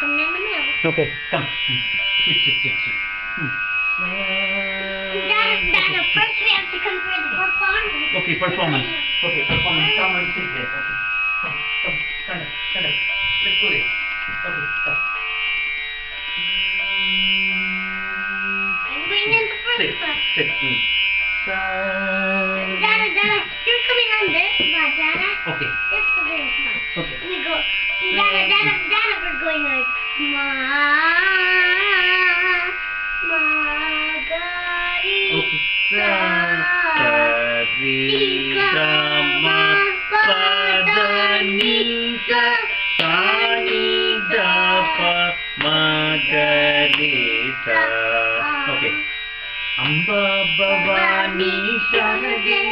coming in the middle. Okay, come. Sit. Dada, first we have to come for the performance. Okay, performance. Okay, performance. Come and sit here. Okay. Come. Stand up. Let's go there. Okay, come. I'm going in the first one. Sit. Dada, you're coming on this one, Dada. Okay. This is the one. Okay. We go. Dada, we're going like Sa re ga ma pa da ni sa ni da pa ma ga re sa. Okay. Amba Bhavani Sharade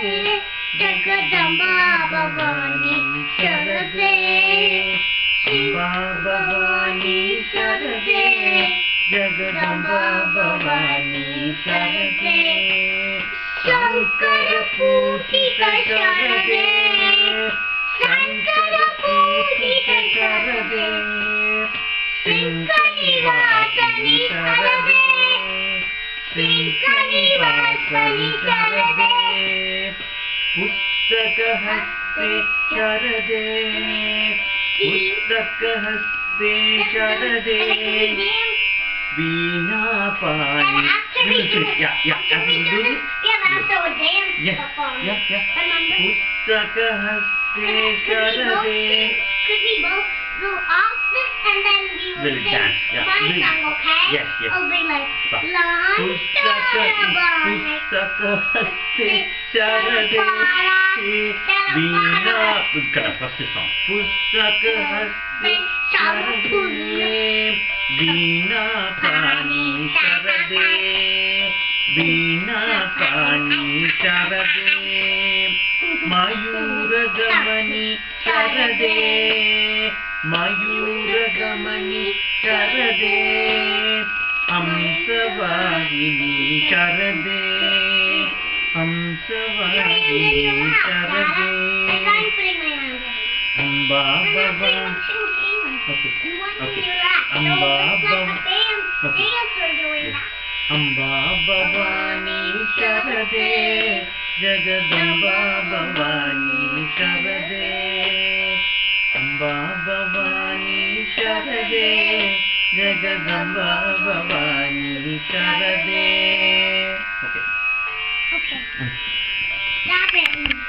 Jagadamba Bhavani Sharade Amba Bhavani Sharade Jagadamba Bhavani Sharade Shankara Putita Sharade Shankara Putita Sharade Sinkani Vasani Sharade Sinkani Vasani Sharade Pustaka Haste Sharade Pustaka Haste Sharade Veena Pani. After we do this, yeah. after we do this, we have also a dance performance. Yeah. Remember? Pustaka Haste Sharade. Could we both go off this and then we will We'll sing dance, yeah. my song, okay? Yes. I'll be like, Pustaka Haste Sharade Veena. First song. Pustaka Haste Sharade Veena Pani Sharade Veena Pani Sharade Mayura Gamani Sharade Mayura Gamani Sharade Amsavahini Sharade Amsavahini Sharade I'm putting my hand on. Amba I'm not Baba. putting my two hands. Okay. One in Okay. your lap. So Amba it's like a Baba. dance. Okay. Dance we're doing Yes. that. Amba Bhavani Sharade Jagadamba Bhavani Sharade Amba Bhavani Sharade Jagadamba Bhavani Sharade. Okay. Okay. Stop it.